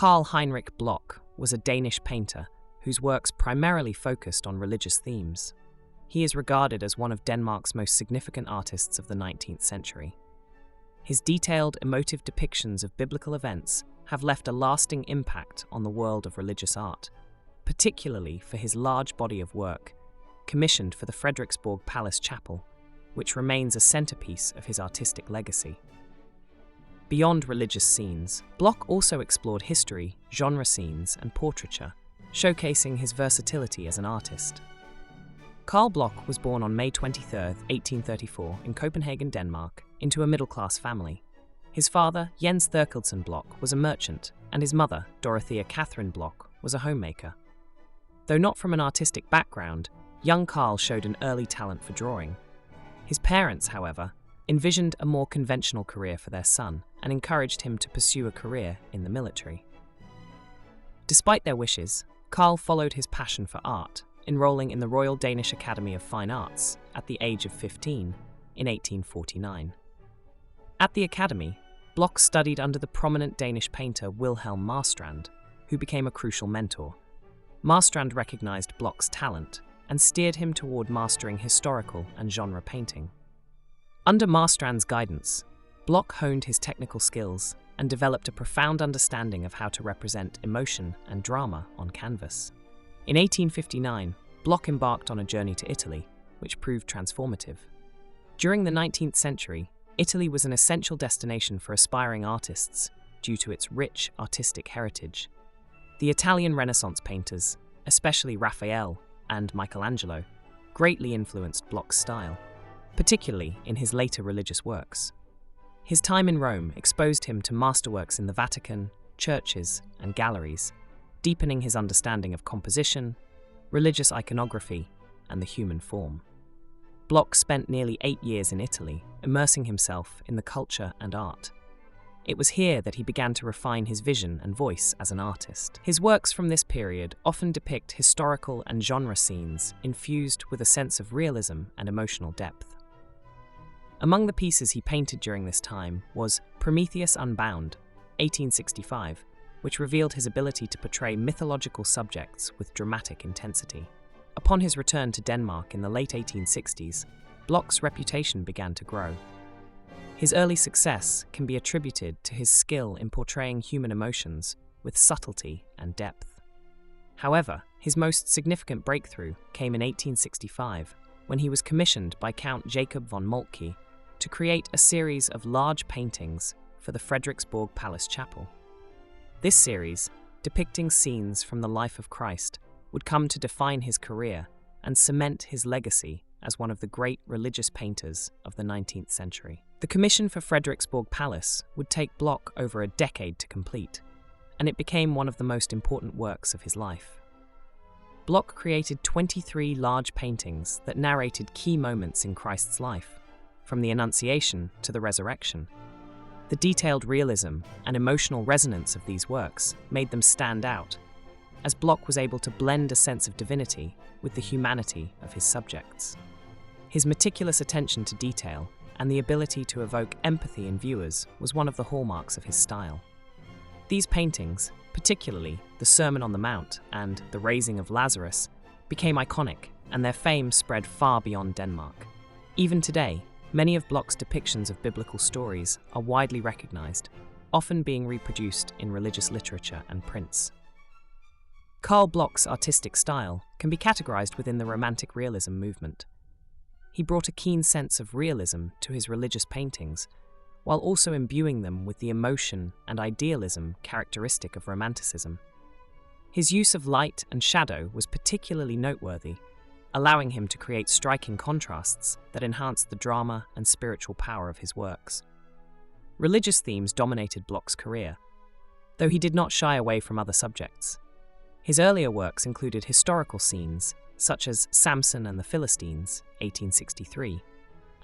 Carl Heinrich Bloch was a Danish painter whose works primarily focused on religious themes. He is regarded as one of Denmark's most significant artists of the 19th century. His detailed, emotive depictions of biblical events have left a lasting impact on the world of religious art, particularly for his large body of work, commissioned for the Frederiksborg Palace Chapel, which remains a centerpiece of his artistic legacy. Beyond religious scenes, Bloch also explored history, genre scenes, and portraiture, showcasing his versatility as an artist. Carl Bloch was born on May 23, 1834, in Copenhagen, Denmark, into a middle-class family. His father, Jens Thorkildsen Bloch, was a merchant, and his mother, Dorothea Catherine Bloch, was a homemaker. Though not from an artistic background, young Carl showed an early talent for drawing. His parents, however, envisioned a more conventional career for their son and encouraged him to pursue a career in the military. Despite their wishes, Carl followed his passion for art, enrolling in the Royal Danish Academy of Fine Arts at the age of 15 in 1849. At the academy, Bloch studied under the prominent Danish painter Wilhelm Marstrand, who became a crucial mentor. Marstrand recognized Bloch's talent and steered him toward mastering historical and genre painting. Under Marstrand's guidance, Bloch honed his technical skills and developed a profound understanding of how to represent emotion and drama on canvas. In 1859, Bloch embarked on a journey to Italy, which proved transformative. During the 19th century, Italy was an essential destination for aspiring artists due to its rich artistic heritage. The Italian Renaissance painters, especially Raphael and Michelangelo, greatly influenced Bloch's style, particularly in his later religious works. His time in Rome exposed him to masterworks in the Vatican, churches, and galleries, deepening his understanding of composition, religious iconography, and the human form. Bloch spent nearly 8 years in Italy, immersing himself in the culture and art. It was here that he began to refine his vision and voice as an artist. His works from this period often depict historical and genre scenes infused with a sense of realism and emotional depth. Among the pieces he painted during this time was Prometheus Unbound, 1865, which revealed his ability to portray mythological subjects with dramatic intensity. Upon his return to Denmark in the late 1860s, Bloch's reputation began to grow. His early success can be attributed to his skill in portraying human emotions with subtlety and depth. However, his most significant breakthrough came in 1865, when he was commissioned by Count Jacob von Moltke to create a series of large paintings for the Frederiksborg Palace Chapel. This series, depicting scenes from the life of Christ, would come to define his career and cement his legacy as one of the great religious painters of the 19th century. The commission for Frederiksborg Palace would take Bloch over a decade to complete, and it became one of the most important works of his life. Bloch created 23 large paintings that narrated key moments in Christ's life, from the Annunciation to the Resurrection. The detailed realism and emotional resonance of these works made them stand out, as Bloch was able to blend a sense of divinity with the humanity of his subjects. His meticulous attention to detail and the ability to evoke empathy in viewers was one of the hallmarks of his style. These paintings, particularly the Sermon on the Mount and the Raising of Lazarus, became iconic, and their fame spread far beyond Denmark. Even today, many of Bloch's depictions of biblical stories are widely recognized, often being reproduced in religious literature and prints. Carl Bloch's artistic style can be categorized within the Romantic Realism movement. He brought a keen sense of realism to his religious paintings, while also imbuing them with the emotion and idealism characteristic of Romanticism. His use of light and shadow was particularly noteworthy, allowing him to create striking contrasts that enhanced the drama and spiritual power of his works. Religious themes dominated Bloch's career, though he did not shy away from other subjects. His earlier works included historical scenes, such as Samson and the Philistines, 1863,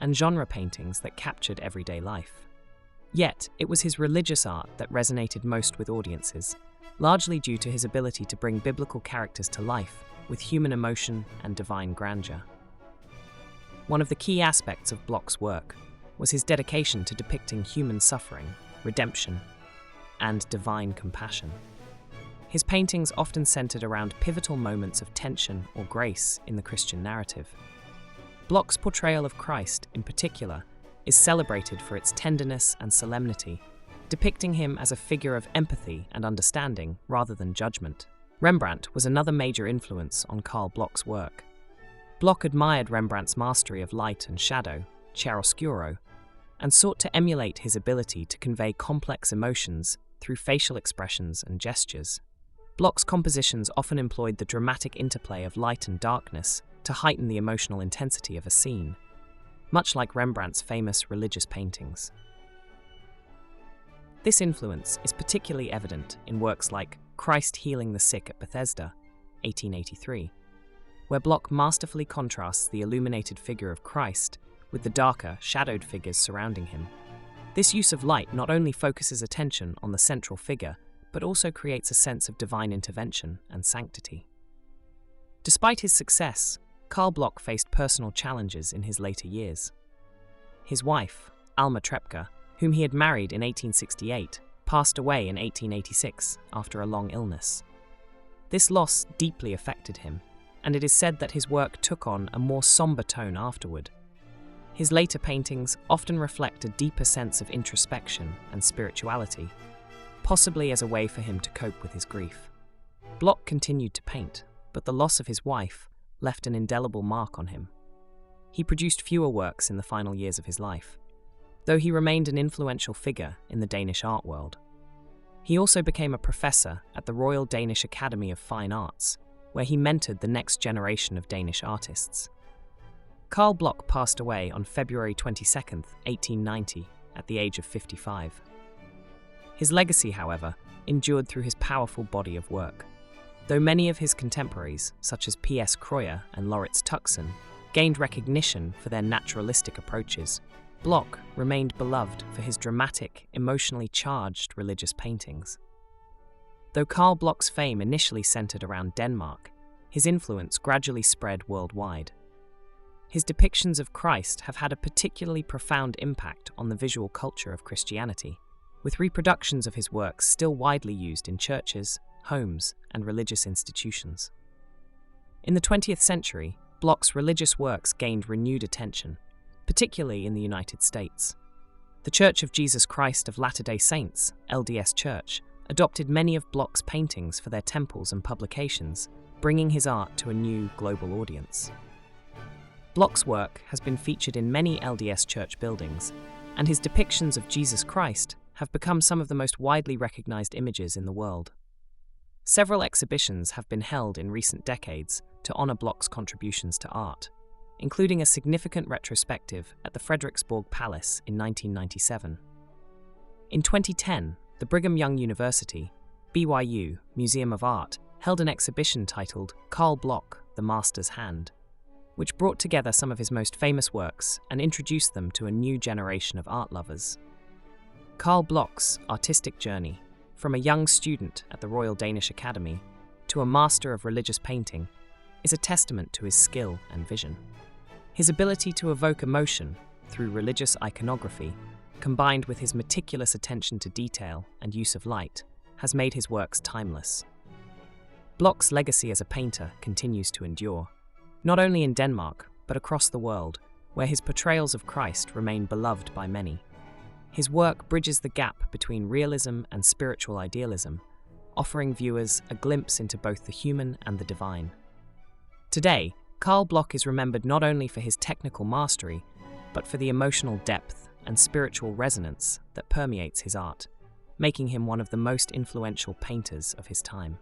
and genre paintings that captured everyday life. Yet, it was his religious art that resonated most with audiences, largely due to his ability to bring biblical characters to life with human emotion and divine grandeur. One of the key aspects of Bloch's work was his dedication to depicting human suffering, redemption, and divine compassion. His paintings often centered around pivotal moments of tension or grace in the Christian narrative. Bloch's portrayal of Christ, in particular, is celebrated for its tenderness and solemnity, depicting him as a figure of empathy and understanding rather than judgment. Rembrandt was another major influence on Carl Bloch's work. Bloch admired Rembrandt's mastery of light and shadow, chiaroscuro, and sought to emulate his ability to convey complex emotions through facial expressions and gestures. Bloch's compositions often employed the dramatic interplay of light and darkness to heighten the emotional intensity of a scene, much like Rembrandt's famous religious paintings. This influence is particularly evident in works like Christ Healing the Sick at Bethesda, 1883, where Bloch masterfully contrasts the illuminated figure of Christ with the darker, shadowed figures surrounding him. This use of light not only focuses attention on the central figure, but also creates a sense of divine intervention and sanctity. Despite his success, Carl Bloch faced personal challenges in his later years. His wife, Alma Trepke, whom he had married in 1868, passed away in 1886 after a long illness. This loss deeply affected him, and it is said that his work took on a more somber tone afterward. His later paintings often reflect a deeper sense of introspection and spirituality, possibly as a way for him to cope with his grief. Bloch continued to paint, but the loss of his wife left an indelible mark on him. He produced fewer works in the final years of his life, though he remained an influential figure in the Danish art world. He also became a professor at the Royal Danish Academy of Fine Arts, where he mentored the next generation of Danish artists. Carl Bloch passed away on February 22, 1890, at the age of 55. His legacy, however, endured through his powerful body of work. Though many of his contemporaries, such as P.S. Krøyer and Lauritz Tuxen, gained recognition for their naturalistic approaches, Bloch remained beloved for his dramatic, emotionally charged religious paintings. Though Carl Bloch's fame initially centered around Denmark, his influence gradually spread worldwide. His depictions of Christ have had a particularly profound impact on the visual culture of Christianity, with reproductions of his works still widely used in churches, homes, and religious institutions. In the 20th century, Bloch's religious works gained renewed attention, particularly in the United States. The Church of Jesus Christ of Latter-day Saints, LDS Church, adopted many of Bloch's paintings for their temples and publications, bringing his art to a new global audience. Bloch's work has been featured in many LDS church buildings, and his depictions of Jesus Christ have become some of the most widely recognized images in the world. Several exhibitions have been held in recent decades to honor Bloch's contributions to art, including a significant retrospective at the Frederiksborg Palace in 1997. In 2010, the Brigham Young University, BYU Museum of Art held an exhibition titled Carl Bloch, The Master's Hand, which brought together some of his most famous works and introduced them to a new generation of art lovers. Carl Bloch's artistic journey, from a young student at the Royal Danish Academy to a master of religious painting, is a testament to his skill and vision. His ability to evoke emotion through religious iconography, combined with his meticulous attention to detail and use of light, has made his works timeless. Bloch's legacy as a painter continues to endure, not only in Denmark, but across the world, where his portrayals of Christ remain beloved by many. His work bridges the gap between realism and spiritual idealism, offering viewers a glimpse into both the human and the divine. Today, Carl Bloch is remembered not only for his technical mastery, but for the emotional depth and spiritual resonance that permeates his art, making him one of the most influential painters of his time.